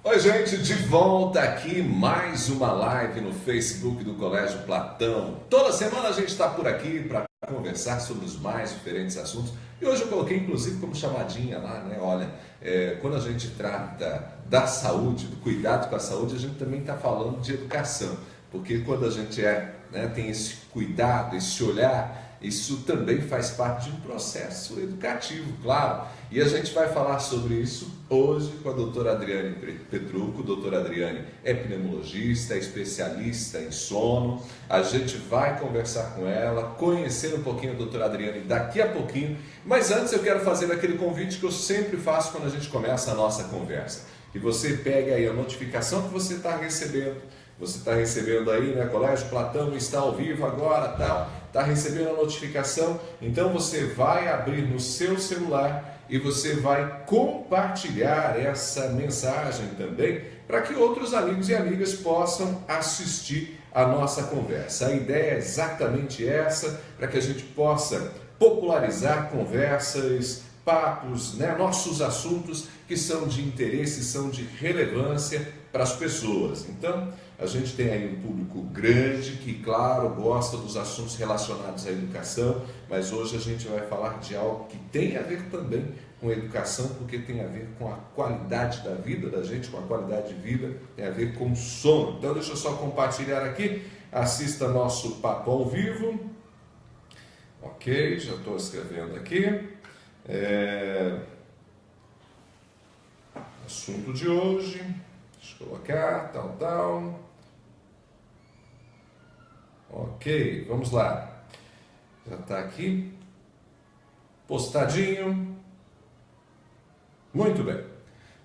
Oi, gente, de volta aqui, mais uma live no Facebook do Colégio Platão. Toda semana a gente está por aqui para conversar sobre os mais diferentes assuntos. E hoje eu coloquei, inclusive, como chamadinha lá, né? Olha, quando a gente trata da saúde, do cuidado com a saúde, a gente também está falando de educação. Porque quando a gente tem esse cuidado, esse olhar, isso também faz parte de um processo educativo, claro. E a gente vai falar sobre isso hoje com a doutora Adriane Petrucco. Doutora Adriane é pneumologista, é especialista em sono. A gente vai conversar com ela, conhecer um pouquinho a doutora Adriane daqui a pouquinho. Mas antes eu quero fazer aquele convite que eu sempre faço quando a gente começa a nossa conversa. Que você pegue aí a notificação que você está recebendo. Você está recebendo aí, né? Colégio Platão está ao vivo agora, tal. Está recebendo a notificação. Então você vai abrir no seu celular e você vai compartilhar essa mensagem também para que outros amigos e amigas possam assistir a nossa conversa. A ideia é exatamente essa, para que a gente possa popularizar conversas, papos, né? Nossos assuntos que são de interesse, são de relevância para as pessoas. Então, a gente tem aí um público grande que, claro, gosta dos assuntos relacionados à educação, mas hoje a gente vai falar de algo que tem a ver também com a educação, porque tem a ver com a qualidade da vida da gente, com a qualidade de vida, tem a ver com o sono. Então, deixa eu só compartilhar aqui, assista nosso papo ao vivo. Ok, já estou escrevendo aqui. Assunto de hoje, deixa eu colocar, tal. Ok, vamos lá. Já está aqui. Postadinho. Muito bem.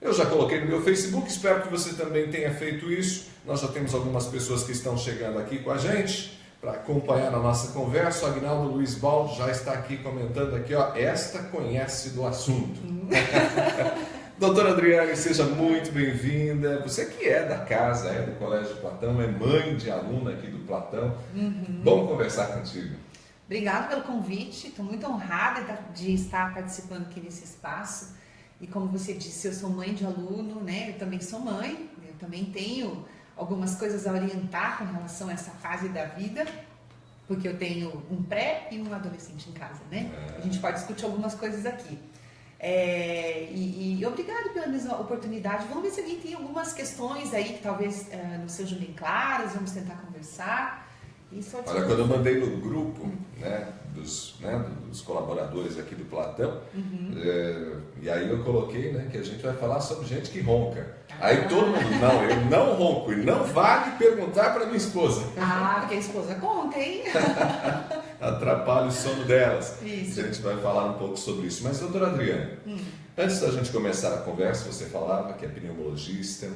Eu já coloquei no meu Facebook, espero que você também tenha feito isso. Nós já temos algumas pessoas que estão chegando aqui com a gente para acompanhar a nossa conversa. O Agnaldo Luiz Baldo já está aqui comentando aqui, ó. Esta conhece do assunto. Doutora Adriane, seja muito bem-vinda. Você que é da casa, é do Colégio Platão, é mãe de aluna aqui do Platão. Vamos conversar contigo. Obrigada pelo convite, estou muito honrada de estar participando aqui nesse espaço. E como você disse, eu sou mãe de aluno, né? Eu também sou mãe, eu também tenho algumas coisas a orientar com relação a essa fase da vida, porque eu tenho um pré e um adolescente em casa, né? A gente pode discutir algumas coisas aqui. E obrigado pela mesma oportunidade. Vamos ver se alguém tem algumas questões aí que talvez não sejam bem claras. Vamos tentar conversar. Olha, quando eu mandei no grupo dos colaboradores aqui do Platão, e aí eu coloquei que a gente vai falar sobre gente que ronca. Aí todo mundo, não, eu não ronco e não vale perguntar para minha esposa. Porque a esposa conta, hein? Atrapalha o sono delas. Isso. A gente vai falar um pouco sobre isso. Mas, doutora Adriane, antes da gente começar a conversa, você falava que é pneumologista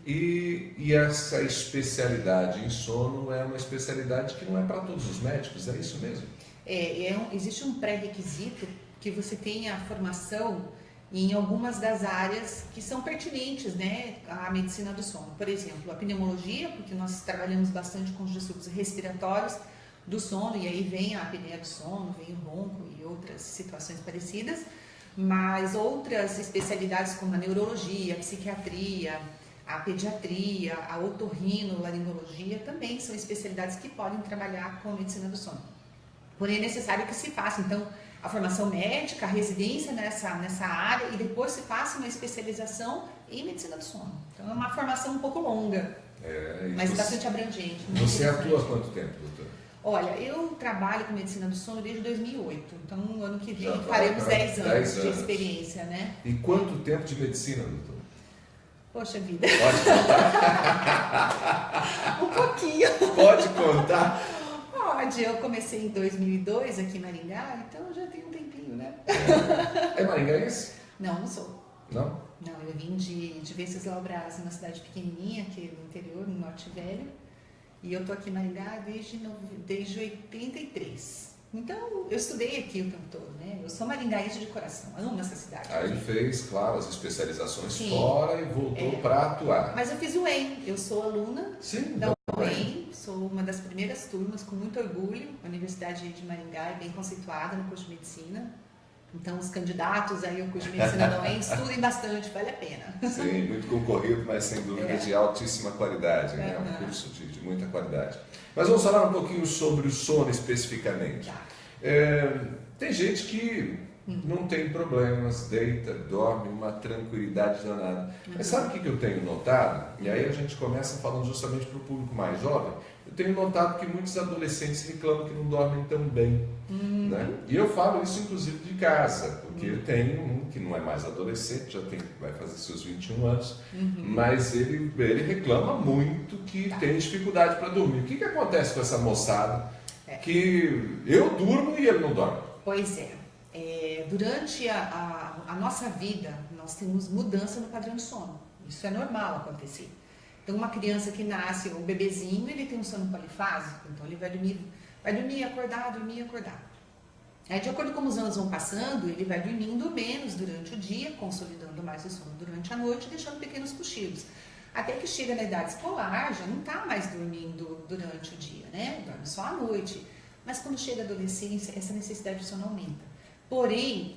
e essa especialidade em sono é uma especialidade que não é para todos os médicos, é isso mesmo? Existe um pré-requisito que você tenha a formação em algumas das áreas que são pertinentes, né, à medicina do sono. Por exemplo, a pneumologia, porque nós trabalhamos bastante com os distúrbios respiratórios do sono, e aí vem a apneia do sono, vem o ronco e outras situações parecidas, mas outras especialidades como a neurologia, a psiquiatria, a pediatria, a otorrinolaringologia também são especialidades que podem trabalhar com a medicina do sono. Porém, é necessário que se faça, então, a formação médica, a residência nessa área e depois se faça uma especialização em medicina do sono. Então, é uma formação um pouco longa, mas bastante abrangente. Você atua há quanto tempo, doutora? Olha, eu trabalho com medicina do sono desde 2008, então no ano que vem faremos 10 anos de experiência, né? E quanto tempo de medicina, doutora? Poxa vida. Pode contar? Um pouquinho. Pode contar? Pode, eu comecei em 2002 aqui em Maringá, então já tem um tempinho, né? É maringaense? Não sou. Não? Não, eu vim de Venceslau Braz, uma cidade pequenininha aqui no interior, no Norte Velho. E eu tô aqui em Maringá desde 83. Então, eu estudei aqui o tempo todo, né? Eu sou maringaense de coração, amo essa cidade. Aí fez, claro, as especializações fora e voltou para atuar. Mas eu fiz o UEM, eu sou aluna da UEM. UEM, sou uma das primeiras turmas, com muito orgulho. A Universidade de Maringá é bem conceituada no curso de medicina. Então, os candidatos aí ao curso de medicina não é, estudem bastante, vale a pena. Sim, muito concorrido, mas sem dúvida de altíssima qualidade, né? Um curso de muita qualidade. Mas vamos falar um pouquinho sobre o sono especificamente. Tem gente que não tem problemas, deita, dorme, uma tranquilidade danada. Mas sabe o que eu tenho notado? E aí a gente começa falando justamente para o público mais jovem. Eu tenho notado que muitos adolescentes reclamam que não dormem tão bem. Né? E eu falo isso inclusive de casa, porque eu tenho um que não é mais adolescente, vai fazer seus 21 anos, mas ele reclama muito que tem dificuldade para dormir. O que acontece com essa moçada que eu durmo e ele não dorme? Pois é. Durante a nossa vida, nós temos mudança no padrão de sono. Isso é normal acontecer. Então, uma criança que nasce, um bebezinho, ele tem um sono polifásico, então ele vai dormir, acordar, dormir, acordar. Aí, de acordo com os anos vão passando, ele vai dormindo menos durante o dia, consolidando mais o sono durante a noite, deixando pequenos cochilos. Até que chega na idade escolar, já não está mais dormindo durante o dia, né? Dorme só à noite. Mas quando chega a adolescência, essa necessidade de sono aumenta. Porém,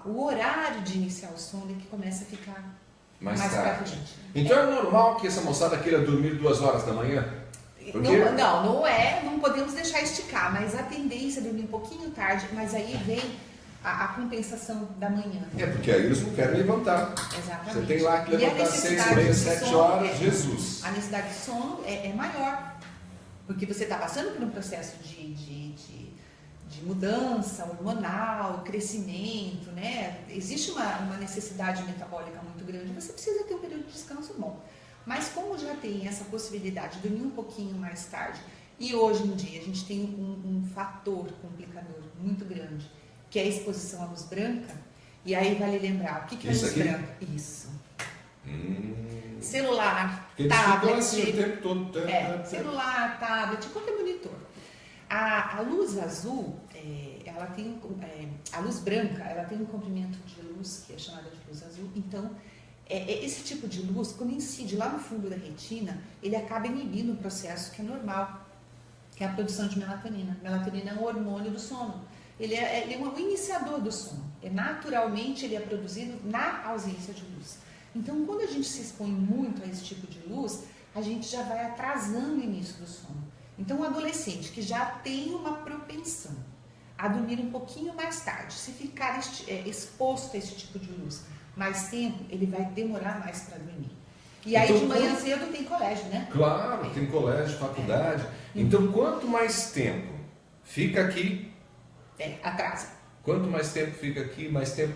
o horário de iniciar o sono é que começa a ficar mais tarde. Então é normal que essa moçada queira dormir 2 horas da manhã? Porque... Não podemos deixar esticar, mas a tendência é dormir um pouquinho tarde, mas aí vem a compensação da manhã. Porque aí eles não querem levantar. Exatamente. Você tem lá que levantar 6h30, 7 horas, Jesus. A necessidade de sono é maior, porque você está passando por um processo de mudança hormonal, crescimento, né? Existe uma necessidade metabólica muito grande, você precisa ter um período de descanso bom. Mas como já tem essa possibilidade de dormir um pouquinho mais tarde, e hoje em dia a gente tem um fator complicador muito grande, que é a exposição à luz branca, e aí vale lembrar, o que é a luz branca? Isso. Celular, tablet, assim o tempo todo, celular, tablet, qualquer monitor. A luz azul, a luz branca, ela tem um comprimento de luz que é chamada de luz azul. Então, esse tipo de luz, quando incide lá no fundo da retina, ele acaba inibindo um processo que é normal, que é a produção de melatonina. Melatonina é um hormônio do sono. Ele é um iniciador do sono. Naturalmente, ele é produzido na ausência de luz. Então, quando a gente se expõe muito a esse tipo de luz, a gente já vai atrasando o início do sono. Então, um adolescente que já tem uma propensão a dormir um pouquinho mais tarde, se ficar exposto a esse tipo de luz mais tempo, ele vai demorar mais para dormir. E aí, então, de manhã cedo tem colégio, né? Claro, tem colégio, faculdade. Então, quanto mais tempo fica aqui... atrasa. Quanto mais tempo fica aqui, mais tempo...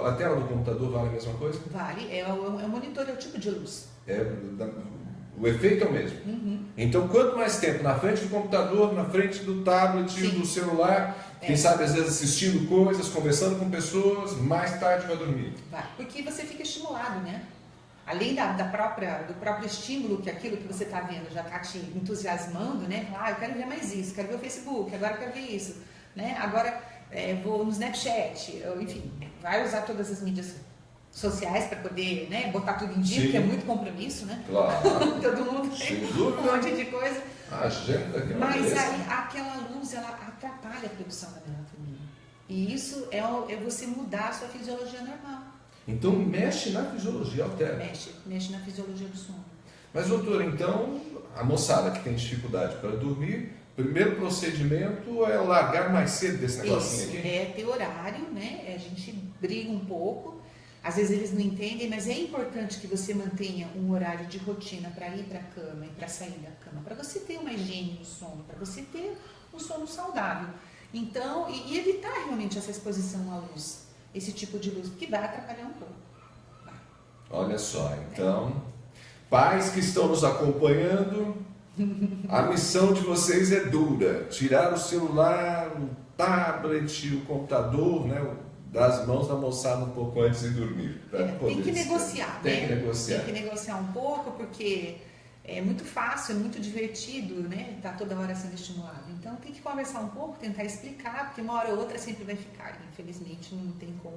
A tela do computador vale a mesma coisa? Vale. É o monitor, é o tipo de luz. O efeito é o mesmo. Então, quanto mais tempo na frente do computador, na frente do tablet, do celular, quem sabe às vezes assistindo coisas, conversando com pessoas, mais tarde vai dormir. Vai, porque você fica estimulado, né? Além do próprio estímulo, que aquilo que você está vendo já está te entusiasmando, né? Eu quero ver mais isso, quero ver o Facebook, agora eu quero ver isso, né? Agora vou no Snapchat, enfim, vai usar todas as mídias sociais para poder, né, botar tudo em dia, porque é muito compromisso, né? Claro. Todo mundo tem um monte de coisa. A agenda que Mas aí, aquela luz, ela atrapalha a produção da melatonina. E isso é você mudar a sua fisiologia normal. Então mexe na fisiologia, altera. Mexe na fisiologia do sono. Mas, doutor, então, a moçada que tem dificuldade para dormir, o primeiro procedimento é largar mais cedo desse negocinho aqui? É ter horário, né? A gente briga um pouco. Às vezes eles não entendem, mas é importante que você mantenha um horário de rotina para ir para a cama e para sair da cama, para você ter uma higiene no sono, para você ter um sono saudável. Então, e evitar realmente essa exposição à luz, esse tipo de luz, porque vai atrapalhar um pouco. Olha só, então, pais que estão nos acompanhando, a missão de vocês é dura. Tirar o celular, o tablet, o computador, né? Das mãos da moçada um pouco antes de dormir. Tem que negociar, Tem que negociar. Tem que negociar um pouco, porque é muito fácil, é muito divertido, né? Tá toda hora sendo estimulado. Então tem que conversar um pouco, tentar explicar, porque uma hora ou outra sempre vai ficar. Infelizmente não tem como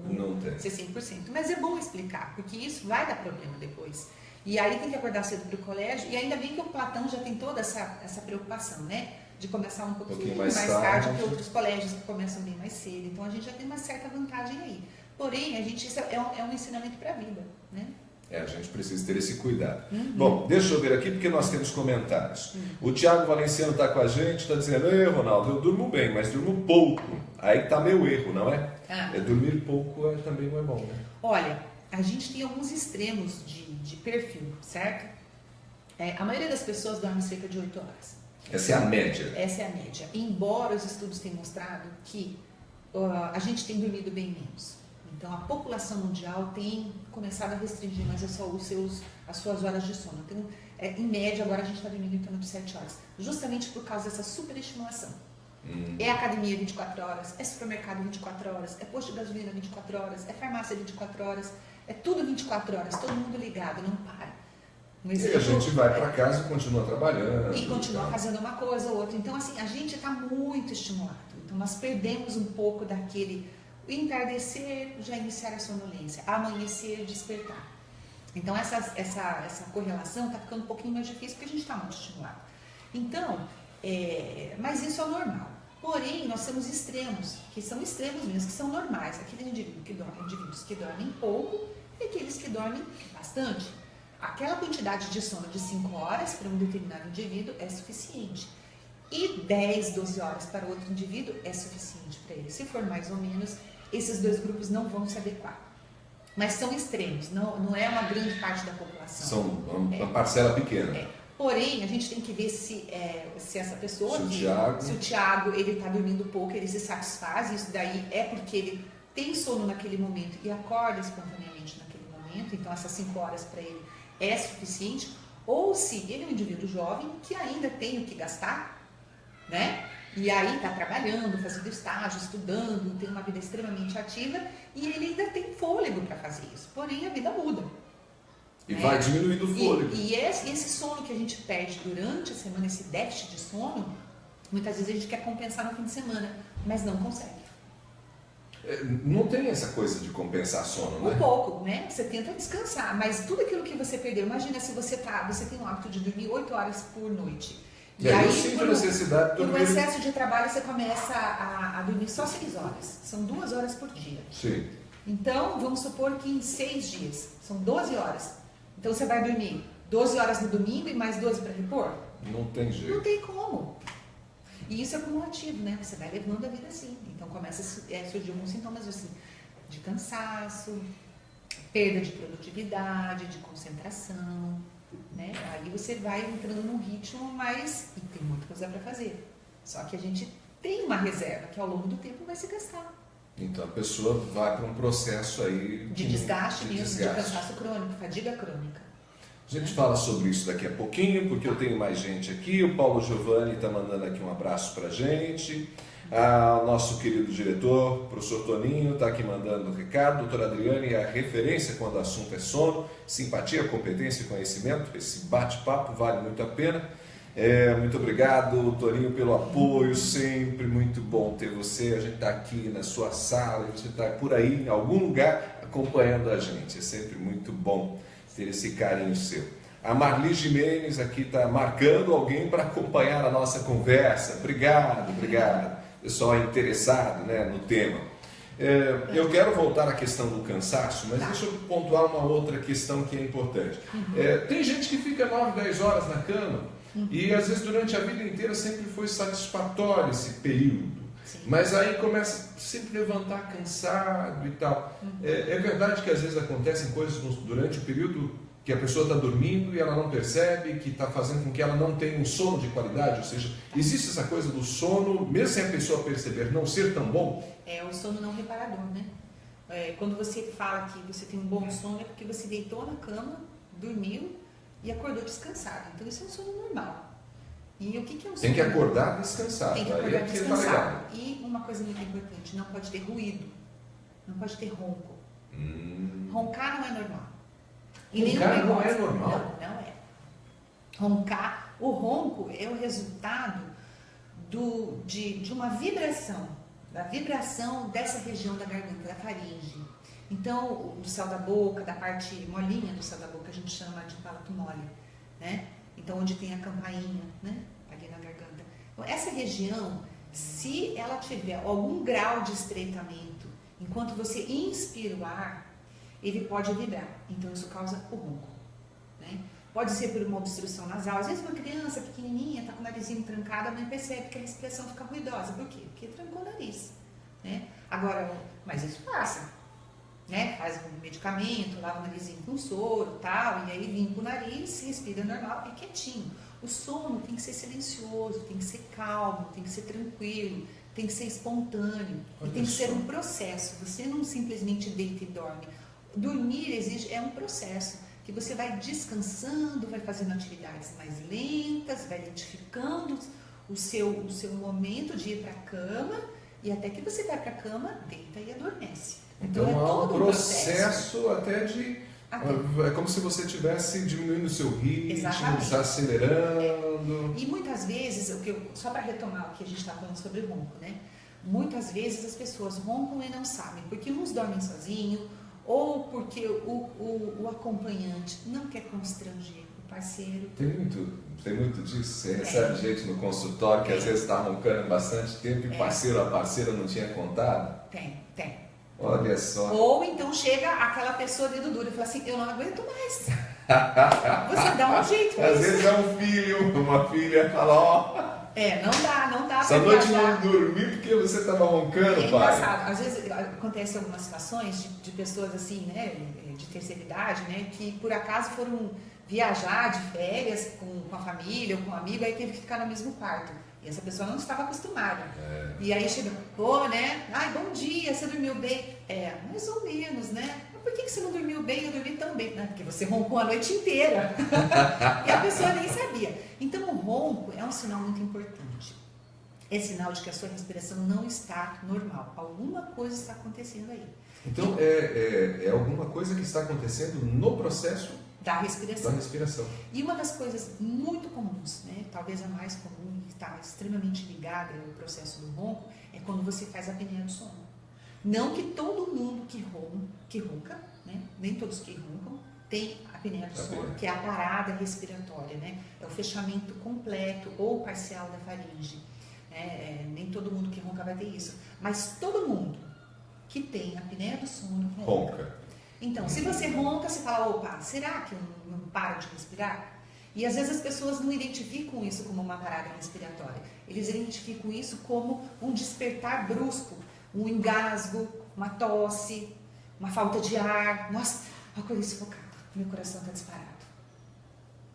ser 100%. Mas é bom explicar, porque isso vai dar problema depois. E aí tem que acordar cedo para o colégio, e ainda bem que o Platão já tem toda essa preocupação, né? de começar um pouquinho mais tarde que outros colégios que começam bem mais cedo. Então a gente já tem uma certa vantagem aí. Porém, isso é um ensinamento para a vida, né? A gente precisa ter esse cuidado. Bom, deixa eu ver aqui porque nós temos comentários. O Tiago Valenciano está com a gente, está dizendo: ei, Ronaldo, eu durmo bem, mas durmo pouco. Aí está meu erro, não é? Dormir pouco também não é bom, né? Olha, a gente tem alguns extremos de perfil, certo? A maioria das pessoas dorme cerca de 8 horas. Essa é a média. Essa é a média. Embora os estudos tenham mostrado que a gente tem dormido bem menos. Então, a população mundial tem começado a restringir mais as suas horas de sono. Então, em média, agora a gente está dormindo em torno de 7 horas. Justamente por causa dessa superestimulação. É academia 24 horas, é supermercado 24 horas, é posto de gasolina 24 horas, é farmácia 24 horas, é tudo 24 horas, todo mundo ligado, não para. E a gente vai para casa e continua trabalhando. E continua fazendo uma coisa ou outra. Então, assim, a gente está muito estimulado. Então, nós perdemos um pouco daquele entardecer, já iniciar a sonolência, amanhecer, despertar. Então, essa correlação está ficando um pouquinho mais difícil porque a gente está muito estimulado. Então, mas isso é normal. Porém, nós temos extremos, que são extremos mesmo, que são normais. Aqueles indivíduos que dormem pouco e aqueles que dormem bastante. Aquela quantidade de sono de 5 horas para um determinado indivíduo é suficiente. E 10, 12 horas para outro indivíduo é suficiente para ele. Se for mais ou menos, esses dois grupos não vão se adequar. Mas são extremos, não é uma grande parte da população. São uma parcela pequena. Porém, a gente tem que ver se essa pessoa, se o Tiago ele está dormindo pouco, ele se satisfaz, isso daí é porque ele tem sono naquele momento e acorda espontaneamente naquele momento, então essas 5 horas para ele é suficiente, ou se ele é um indivíduo jovem que ainda tem o que gastar, né? E aí está trabalhando, fazendo estágio, estudando, tem uma vida extremamente ativa e ele ainda tem fôlego para fazer isso. Porém, a vida muda. E vai diminuindo o fôlego. E esse sono que a gente perde durante a semana, esse déficit de sono, muitas vezes a gente quer compensar no fim de semana, mas não consegue. Não tem essa coisa de compensar sono, né? Um pouco, né? Você tenta descansar, mas tudo aquilo que você perdeu, imagina se você tem o hábito de dormir 8 horas por noite. E aí eu sinto a necessidade de dormir. Por excesso de trabalho, você começa a dormir só 6 horas. São 2 horas por dia. Sim. Então, vamos supor que em 6 dias, são 12 horas. Então, você vai dormir 12 horas no domingo e mais 12 para repor? Não tem jeito. Não tem como. E isso é cumulativo, né? Você vai levando a vida assim. Então, começa a surgir alguns sintomas assim, de cansaço, perda de produtividade, de concentração, né? Aí você vai entrando num ritmo, mas e tem muita coisa para fazer. Só que a gente tem uma reserva que ao longo do tempo vai se gastar. Então a pessoa vai para um processo aí de desgaste mesmo, de cansaço crônico, fadiga crônica. A gente fala sobre isso daqui a pouquinho, porque eu tenho mais gente aqui. O Paulo Giovanni está mandando aqui um abraço para a gente. O nosso querido diretor, professor Toninho, está aqui mandando um recado. Doutora Adriane é a referência quando o assunto é sono, simpatia, competência e conhecimento. Esse bate-papo vale muito a pena. Muito obrigado, Toninho, pelo apoio, sempre muito bom ter você. A gente está aqui na sua sala, você está por aí, em algum lugar, acompanhando a gente. É sempre muito bom ter esse carinho seu. A Marli Jimenez aqui está marcando alguém para acompanhar a nossa conversa. Obrigado. Pessoal interessado, né, no tema. Eu quero voltar à questão do cansaço, mas deixa eu pontuar uma outra questão que é importante. Tem gente que fica 9, 10 horas na cama e às vezes durante a vida inteira sempre foi satisfatório esse período. Sim. Mas aí começa a sempre levantar cansado e tal. É verdade que às vezes acontecem coisas durante o período que a pessoa está dormindo e ela não percebe, que está fazendo com que ela não tenha um sono de qualidade, ou seja, existe essa coisa do sono, mesmo sem a pessoa perceber, não ser tão bom? É o sono não reparador, né? Quando você fala que você tem um bom sono, é porque você deitou na cama, dormiu e acordou descansado. Então isso é um sono normal. E o que é um sono? Tem que acordar descansado. Tem que acordar descansado. E uma coisa muito importante, não pode ter ruído, não pode ter ronco. Roncar não é normal. Roncar não é normal? Não é. Roncar, o ronco é o resultado de uma vibração, da vibração dessa região da garganta, da faringe. Então, do céu da boca, da parte molinha do céu da boca, a gente chama de palato mole, né? Então, onde tem a campainha, né? Ali na garganta. Então, essa região, se ela tiver algum grau de estreitamento, enquanto você inspira o ar, ele pode vibrar. Então isso causa o ronco, né? Pode ser por uma obstrução nasal. Às vezes uma criança pequenininha está com o narizinho trancado, a mãe percebe que a respiração fica ruidosa. Por quê? Porque trancou o nariz, né? Agora, mas isso passa, né? Faz um medicamento, lava o narizinho com soro, tal, e aí limpa o nariz, respira normal, é quietinho. O sono tem que ser silencioso, tem que ser calmo, tem que ser tranquilo, tem que ser espontâneo, e tem que ser um processo. Você não simplesmente deita e dorme. Dormir é um processo que você vai descansando, vai fazendo atividades mais lentas, vai identificando o seu momento de ir para a cama, e até que você vai para a cama, deita e adormece. Então há um processo até de... É como se você estivesse diminuindo o seu ritmo, desacelerando. E muitas vezes, só para retomar o que a gente está falando sobre ronco, né? Muitas vezes as pessoas roncam e não sabem, porque uns dormem sozinhos, ou porque o acompanhante não quer constranger o parceiro. Tem muito disso. Você recebe gente no consultório que às vezes está roncando bastante tempo e parceiro ou a parceira não tinha contado? Tem. Olha só. Ou então chega aquela pessoa dedo duro e fala assim, eu não aguento mais. Você dá um jeito. Às vezes é um filho, uma filha, fala, ó... Não dá essa noite não dormi porque você estava roncando, pai. Engraçado. Às vezes acontece algumas situações de pessoas assim, né, de terceira idade, né, que por acaso foram viajar de férias com a família ou com um amigo, aí teve que ficar no mesmo quarto. E essa pessoa não estava acostumada. E aí chega, né? Ai, bom dia, você dormiu bem? Mais ou menos, né? Mas por que você não dormiu bem? Eu dormi tão bem. Porque você roncou a noite inteira. E a pessoa nem sabia. Então o ronco é um sinal muito importante. É sinal de que a sua respiração não está normal. Alguma coisa está acontecendo aí. Então é alguma coisa que está acontecendo no processo da respiração. E uma das coisas muito comuns, né, talvez a mais comum, que está extremamente ligada ao processo do ronco, é quando você faz a apneia do sono. Não que todo mundo que ronca, né, nem todos que roncam, tem a apneia do sono, que é a parada respiratória, né, é o fechamento completo ou parcial da faringe. Nem todo mundo que ronca vai ter isso, mas todo mundo que tem a apneia do sono ronca. Então, se você ronca, você fala, opa, será que eu não paro de respirar? E às vezes as pessoas não identificam isso como uma parada respiratória. Eles identificam isso como um despertar brusco, um engasgo, uma tosse, uma falta de ar. Nossa, acordei sufocada, meu coração está disparado.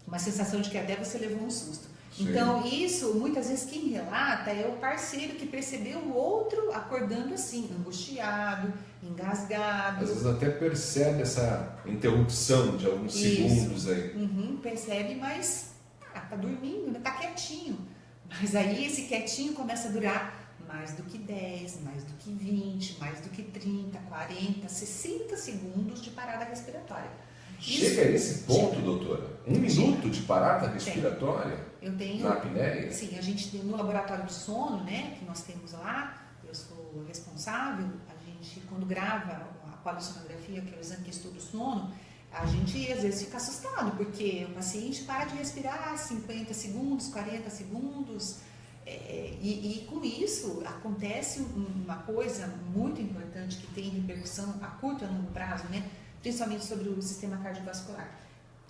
Uma sensação de que até você levou um susto. Sim. Então, isso, muitas vezes, quem relata é o parceiro que percebeu o outro acordando assim, angustiado, engasgado. Às vezes até percebe essa interrupção de alguns segundos aí. Percebe, mas tá dormindo, né? Tá quietinho. Mas aí esse quietinho começa a durar mais do que 10, mais do que 20, mais do que 30, 40, 60 segundos de parada respiratória. Chega a esse ponto, doutora? Minuto de parada respiratória? Eu tenho, na apneia? Sim, a gente tem no laboratório do sono, né, que nós temos lá, eu sou responsável, a gente quando grava a polissonografia, que é o exame que estuda o sono, a gente às vezes fica assustado, porque o paciente para de respirar 50 segundos, 40 segundos, e com isso acontece uma coisa muito importante que tem repercussão a curto e a longo prazo, né? Principalmente sobre o sistema cardiovascular.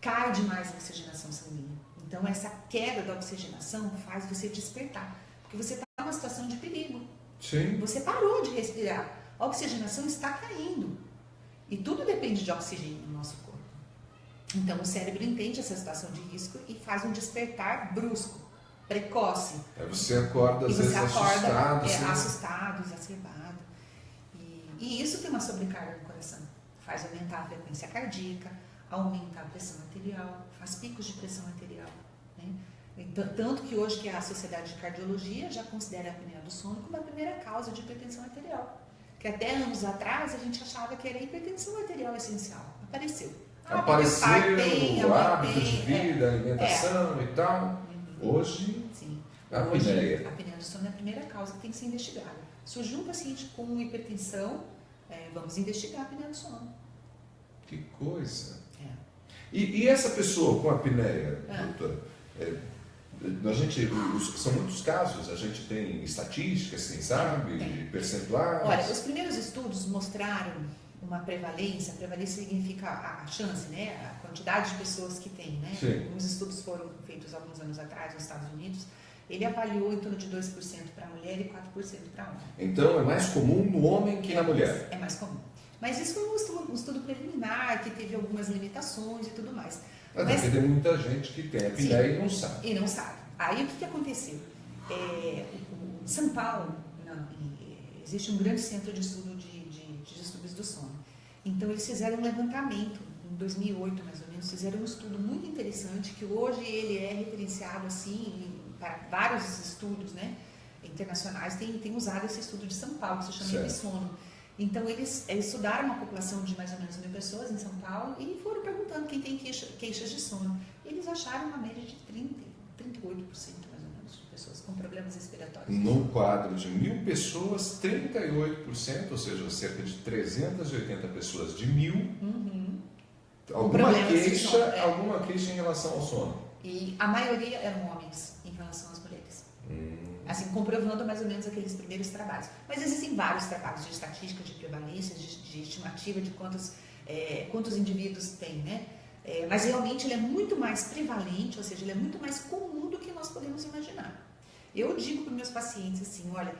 Cai demais a oxigenação sanguínea. Então, essa queda da oxigenação faz você despertar, porque você está numa situação de perigo. Sim. Você parou de respirar. A oxigenação está caindo. E tudo depende de oxigênio no nosso corpo. Então, o cérebro entende essa situação de risco e faz um despertar brusco, precoce. Aí você acorda, às vezes, assustado. Assustado, exacerbado. E isso tem uma sobrecarga no coração. Faz aumentar a frequência cardíaca, aumenta a pressão arterial, faz picos de pressão arterial. Né? Então, tanto que hoje que a Sociedade de Cardiologia já considera a apneia do sono como a primeira causa de hipertensão arterial. Que até anos atrás a gente achava que era a hipertensão arterial essencial. Apareceu. O hábito de vida, alimentação e tal. Hoje, sim. A apneia. A apneia do sono é a primeira causa que tem que ser investigada. Surgiu um paciente com hipertensão, vamos investigar a apneia do sono. Que coisa. E essa pessoa com apneia, doutora, São muitos casos, a gente tem estatísticas, quem sabe, percentuais. Olha, os primeiros estudos mostraram uma prevalência significa a chance, né? A quantidade de pessoas que tem, né? Sim. Os estudos foram feitos alguns anos atrás nos Estados Unidos, ele avaliou em torno de 2% para a mulher e 4% para homem. Então é mais comum no homem que na mulher. É mais comum. Mas isso foi um estudo preliminar, que teve algumas limitações e tudo mais. Mas tem muita gente que tem apneia e não sabe. E não sabe. Aí o que aconteceu? Em São Paulo, existe um grande centro de estudo de distúrbios do sono. Então eles fizeram um levantamento, em 2008 mais ou menos, fizeram um estudo muito interessante, que hoje ele é referenciado assim, para vários estudos, né, internacionais, tem usado esse estudo de São Paulo, que se chama Ebisono. Então eles estudaram uma população de mais ou menos 1.000 pessoas em São Paulo e foram perguntando quem tem queixas de sono. Eles acharam uma média de 38% mais ou menos de pessoas com problemas respiratórios. No quadro de 1.000 pessoas, 38%, ou seja, cerca de 380 pessoas de 1.000, alguma queixa em relação ao sono. E a maioria eram homens em relação às mulheres. Assim, comprovando mais ou menos aqueles primeiros trabalhos. Mas existem vários trabalhos de estatística, de prevalência, de estimativa de quantos indivíduos tem, né? Mas realmente ele é muito mais prevalente, ou seja, ele é muito mais comum do que nós podemos imaginar. Eu digo para os meus pacientes assim, olha,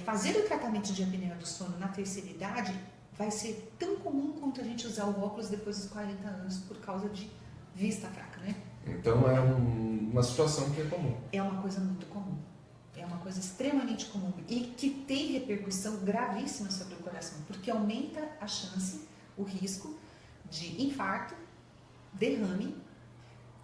fazer o tratamento de apneia do sono na terceira idade vai ser tão comum quanto a gente usar o óculos depois dos 40 anos por causa de vista fraca, né? Então é uma situação que é comum. É uma coisa muito comum. É uma coisa extremamente comum e que tem repercussão gravíssima sobre o coração, porque aumenta a chance, o risco de infarto, derrame,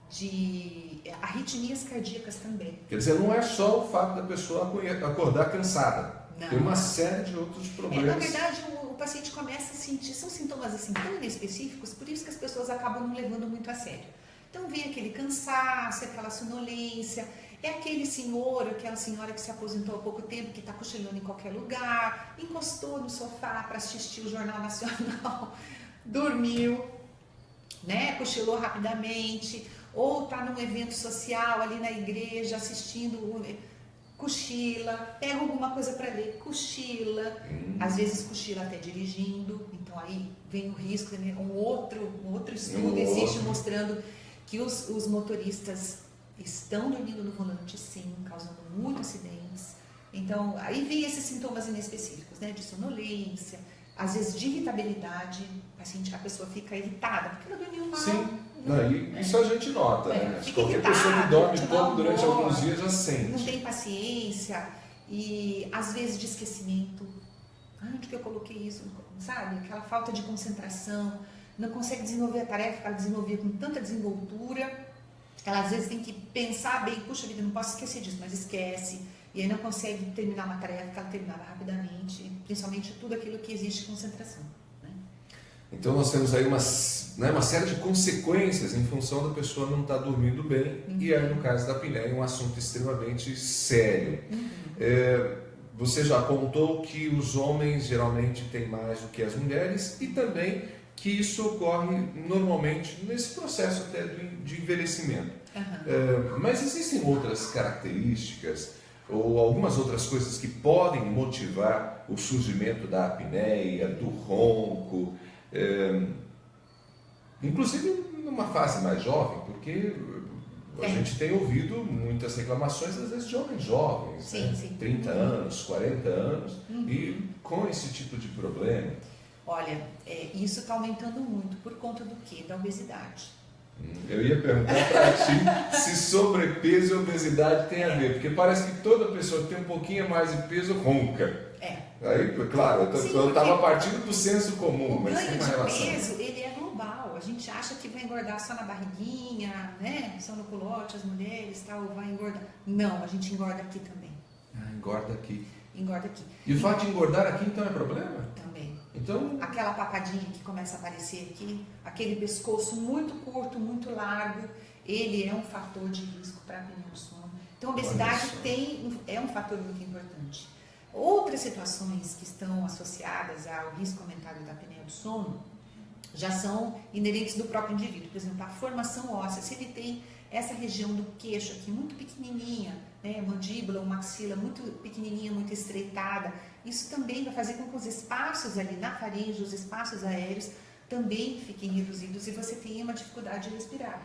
de arritmias cardíacas também. Quer dizer, não é só o fato da pessoa acordar cansada. Não. Tem uma série de outros problemas. Na verdade, o paciente começa a sentir, são sintomas assim tão inespecíficos, por isso que as pessoas acabam não levando muito a sério. Então vem aquele cansaço, aquela sonolência, é aquele senhor, aquela senhora que se aposentou há pouco tempo, que está cochilando em qualquer lugar, encostou no sofá para assistir o Jornal Nacional, dormiu, né, cochilou rapidamente, ou está num evento social ali na igreja assistindo, cochila, pega alguma coisa para ler, cochila, às vezes cochila até dirigindo, então aí vem o risco, né? Um outro estudo existe mostrando que os motoristas estão dormindo no volante, sim, causando muitos acidentes. Então, aí vem esses sintomas inespecíficos, né? De sonolência, às vezes de irritabilidade, a pessoa fica irritada, porque ela dormiu mal. Sim, isso a gente nota, né? Qualquer pessoa que dorme pouco durante alguns dias já sente. Não tem paciência, e às vezes de esquecimento. Onde que eu coloquei isso? Sabe? Aquela falta de concentração, não consegue desenvolver a tarefa que ela desenvolvia com tanta desenvoltura. Ela às vezes tem que pensar bem, puxa vida, não posso esquecer disso, mas esquece. E aí não consegue terminar uma tarefa que ela terminava rapidamente, principalmente tudo aquilo que exige concentração. Né? Então nós temos aí uma série de consequências em função da pessoa não estar dormindo bem. E aí no caso da apneia é um assunto extremamente sério. Você já apontou que os homens geralmente têm mais do que as mulheres e também que isso ocorre normalmente nesse processo até de envelhecimento. Mas existem outras características ou algumas outras coisas que podem motivar o surgimento da apneia, do ronco, inclusive numa fase mais jovem, porque a gente tem ouvido muitas reclamações, às vezes, de homens jovens, sim, 30 anos, 40 anos, e com esse tipo de problema. Olha, isso está aumentando muito. Por conta do quê? Da obesidade. Eu ia perguntar para ti se sobrepeso e obesidade tem a ver, porque parece que toda pessoa que tem um pouquinho mais de peso ronca. Aí, claro, eu estava partindo do senso comum, mas tem uma relação. O ganho de peso, ele é global. A gente acha que vai engordar só na barriguinha, né? Só no culote, as mulheres, tal, vai engordar. Não, a gente engorda aqui também. Engorda aqui. Engorda aqui. E o fato de engordar aqui, então, é problema? Também. Então... Aquela papadinha que começa a aparecer aqui, aquele pescoço muito curto, muito largo, ele é um fator de risco para a apneia do sono. Então, a obesidade é um fator muito importante. Outras situações que estão associadas ao risco aumentado da apneia do sono já são inerentes do próprio indivíduo. Por exemplo, a formação óssea. Se ele tem essa região do queixo aqui muito pequenininha, né, mandíbula ou maxila muito pequenininha, muito estreitada, isso também vai fazer com que os espaços ali na faringe, os espaços aéreos também fiquem reduzidos e você tenha uma dificuldade de respirar.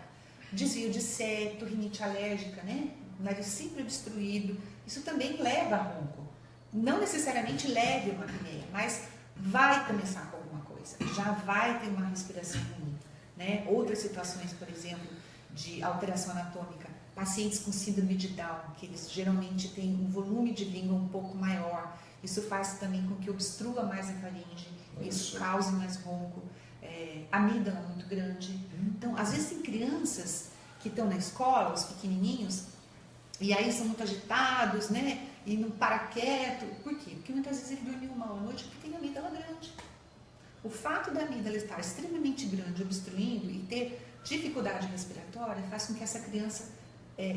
Desvio de septo, rinite alérgica, né, nariz sempre obstruído, isso também leva a ronco. Não necessariamente leve uma apneia, mas vai começar com alguma coisa, já vai ter uma respiração ruim, né? Outras situações, por exemplo, de alteração anatômica, pacientes com síndrome de Down, que eles geralmente têm um volume de língua um pouco maior, isso faz também com que obstrua mais a faringe, isso cause mais ronco, amígdala muito grande. Então, às vezes tem crianças que estão na escola, os pequenininhos, e aí são muito agitados, né? E não para quieto. Por quê? Porque muitas vezes ele dormiu mal à noite porque tem amígdala grande. O fato da amígdala estar extremamente grande, obstruindo e ter dificuldade respiratória faz com que essa criança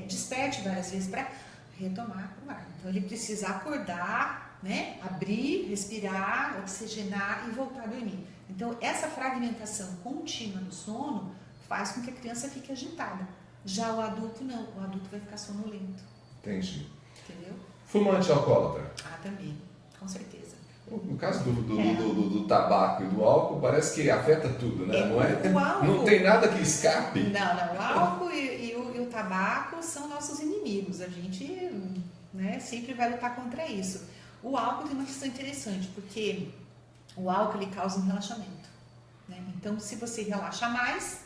desperte várias vezes para retomar o ar. Então ele precisa acordar, né? Abrir, respirar, oxigenar e voltar a dormir. Então essa fragmentação contínua do sono faz com que a criança fique agitada. Já o adulto não, o adulto vai ficar sonolento. Entendi. Entendeu? Fumante alcoólatra? Ah, também, com certeza. No caso do tabaco e do álcool, parece que afeta tudo, né? Não é? O álcool, não tem nada que escape. Não, o álcool e o tabaco são nossos inimigos. A gente, né, sempre vai lutar contra isso. O álcool tem uma questão interessante, porque o álcool ele causa um relaxamento, né? Então, se você relaxa mais,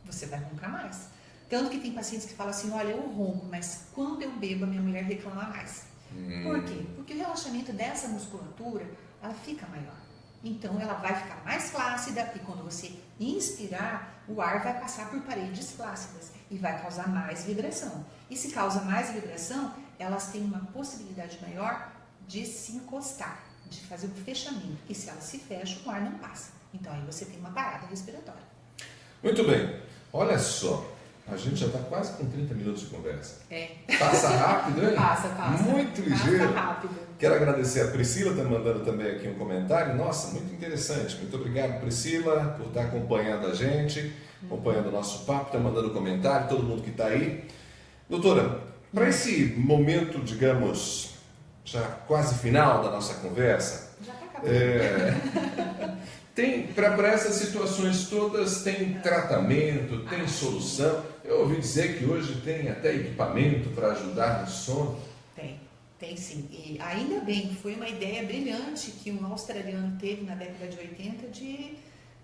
você vai roncar mais. Tanto que tem pacientes que falam assim, olha, eu ronco, mas quando eu bebo, a minha mulher reclama mais. Por quê? Porque o relaxamento dessa musculatura, ela fica maior. Então, ela vai ficar mais flácida e quando você inspirar, o ar vai passar por paredes flácidas e vai causar mais vibração. E se causa mais vibração, elas têm uma possibilidade maior de se encostar, de fazer um fechamento. E se ela se fecha, o ar não passa. Então, aí você tem uma parada respiratória. Muito bem. Olha só. A gente já está quase com 30 minutos de conversa. Passa rápido, hein? Passa. Muito ligeiro. Passa rápido. Quero agradecer a Priscila, está mandando também aqui um comentário. Nossa, muito interessante. Muito obrigado, Priscila, por estar acompanhando a gente, acompanhando o nosso papo, está mandando comentário, todo mundo que está aí. Doutora, para esse momento, digamos, já quase final da nossa conversa... Já está acabando. Para essas situações todas tem tratamento, tem solução. Eu ouvi dizer que hoje tem até equipamento para ajudar no sono. Tem sim. E ainda bem, foi uma ideia brilhante que um australiano teve na década de 80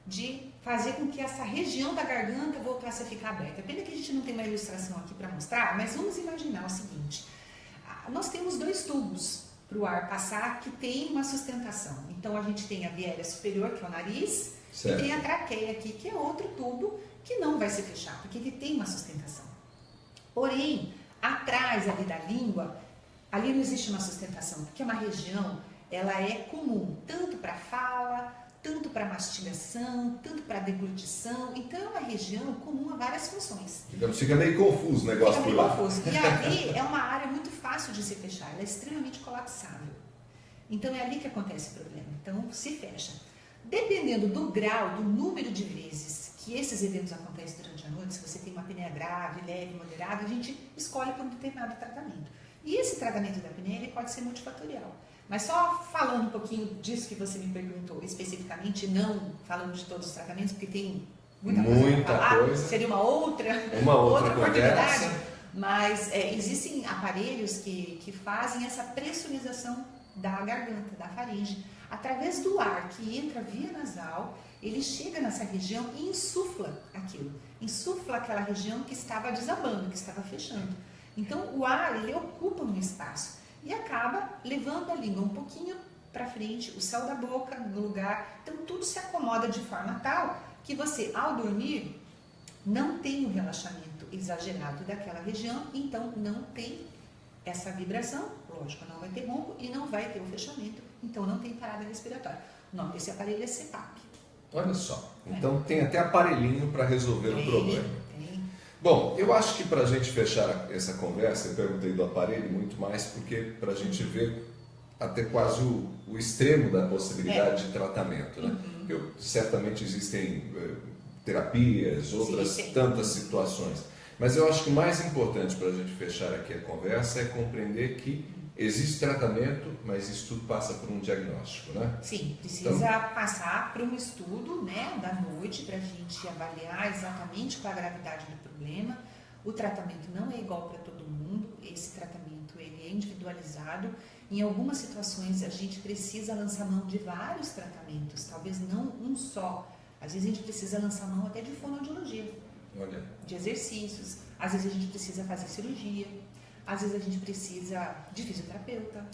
de fazer com que essa região da garganta voltasse a ficar aberta. Pena que a gente não tem uma ilustração aqui para mostrar, mas vamos imaginar o seguinte. Nós temos 2 tubos para o ar passar que tem uma sustentação. Então a gente tem a via aérea superior, que é o nariz, certo. E tem a traqueia aqui, que é outro tubo que não vai se fechar, porque ele tem uma sustentação. Porém, atrás ali da língua, ali não existe uma sustentação, porque é uma região, ela é comum, tanto para fala, tanto para mastigação, tanto para deglutição. Então é uma região comum a várias funções. Então fica meio confuso o negócio por lá. Fica meio confuso. E ali é uma área muito fácil de se fechar, ela é extremamente colapsável. Então é ali que acontece o problema. Então se fecha. Dependendo do grau, do número de vezes que esses eventos acontecem durante a noite, se você tem uma apneia grave, leve, moderada, a gente escolhe por um determinado tratamento. E esse tratamento da apneia ele pode ser multifatorial. Mas só falando um pouquinho disso que você me perguntou especificamente, não falando de todos os tratamentos, porque tem muita coisa para falar, seria uma outra oportunidade. Mas existem aparelhos que fazem essa pressurização da garganta, da faringe. Através do ar que entra via nasal, ele chega nessa região e insufla aquilo. Insufla aquela região que estava desabando, que estava fechando. Então o ar, ele ocupa um espaço e acaba levando a língua um pouquinho para frente, o céu da boca no lugar. Então tudo se acomoda de forma tal que você, ao dormir, não tem o relaxamento exagerado daquela região, então não tem essa vibração, lógico, não vai ter ronco e não vai ter o fechamento, então não tem parada respiratória. O nome desse aparelho é CPAP. Olha só, então tem até aparelhinho para resolver o problema. Bom, eu acho que para a gente fechar essa conversa, eu perguntei do aparelho muito mais porque para a gente ver até quase o extremo da possibilidade de tratamento, né? Porque certamente existem terapias, outras tantas situações. Mas eu acho que o mais importante para a gente fechar aqui a conversa é compreender que existe tratamento, mas isso tudo passa por um diagnóstico, né? Sim, precisa passar por um estudo, né, da noite para a gente avaliar exatamente qual a gravidade do problema. O tratamento não é igual para todo mundo, esse tratamento ele é individualizado. Em algumas situações a gente precisa lançar mão de vários tratamentos, talvez não um só. Às vezes a gente precisa lançar mão até de fonoaudiologia, de exercícios. Às vezes a gente precisa fazer cirurgia. Às vezes a gente precisa de fisioterapeuta,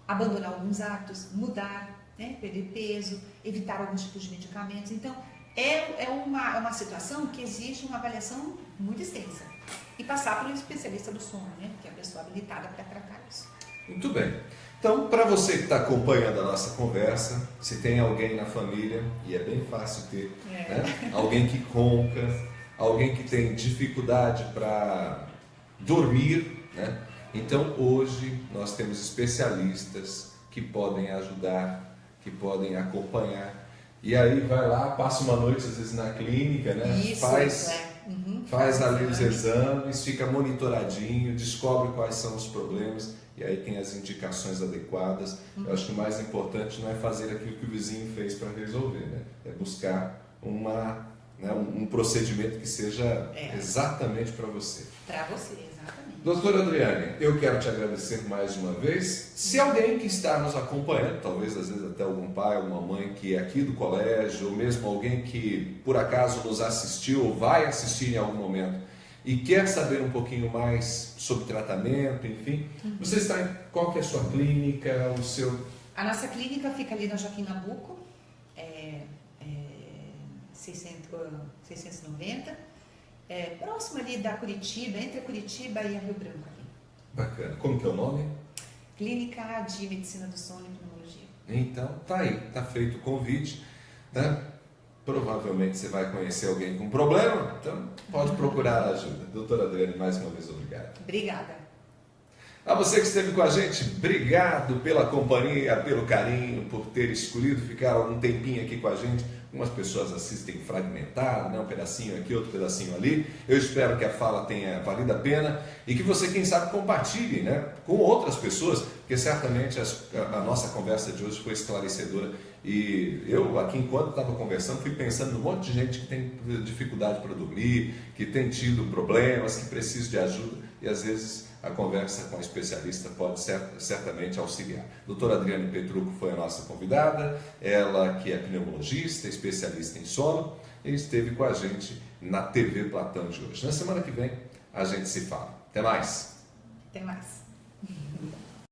abandonar alguns hábitos, mudar, né, perder peso, evitar alguns tipos de medicamentos. Então, é uma situação que exige uma avaliação muito extensa. E passar por um especialista do sono, né, que é a pessoa habilitada para tratar isso. Muito bem. Então, para você que está acompanhando a nossa conversa, se tem alguém na família, e é bem fácil ter, né, alguém que ronca, alguém que tem dificuldade para dormir, né? Então hoje nós temos especialistas que podem ajudar, que podem acompanhar. E aí vai lá, passa uma noite às vezes na clínica, né? Isso, faz ali os exames, fica monitoradinho, descobre quais são os problemas e aí tem as indicações adequadas. Eu acho que o mais importante não é fazer aquilo que o vizinho fez para resolver, né? É buscar um procedimento que seja exatamente para você. Para você, exatamente. Doutora Adriane, eu quero te agradecer mais uma vez. Se alguém que está nos acompanhando, talvez às vezes até algum pai, alguma mãe que é aqui do colégio, ou mesmo alguém que por acaso nos assistiu ou vai assistir em algum momento e quer saber um pouquinho mais sobre tratamento, enfim, você está em qual que é a sua clínica, o seu... A nossa clínica fica ali na Joaquim Nabuco, 690, próximo ali da Curitiba, entre a Curitiba e a Rio Branco ali. Bacana. Como que é o nome? Clínica de Medicina do Sono e Pneumologia. Então, tá aí, tá feito o convite, né? Provavelmente você vai conhecer alguém com problema, então pode procurar ajuda. Doutora Adriane, mais uma vez, obrigado. Obrigada. A você que esteve com a gente, obrigado pela companhia, pelo carinho, por ter escolhido ficar algum tempinho aqui com a gente. Algumas pessoas assistem fragmentado, né? Um pedacinho aqui, outro pedacinho ali. Eu espero que a fala tenha valido a pena e que você, quem sabe, compartilhe, né, com outras pessoas, porque certamente a nossa conversa de hoje foi esclarecedora. E eu, aqui, enquanto estava conversando, fui pensando num monte de gente que tem dificuldade para dormir, que tem tido problemas, que precisa de ajuda e às vezes a conversa com a especialista pode certamente auxiliar. Doutora Adriane Petrucco foi a nossa convidada, ela que é pneumologista, especialista em sono, e esteve com a gente na TV Platão de hoje. Na semana que vem a gente se fala. Até mais! Até mais!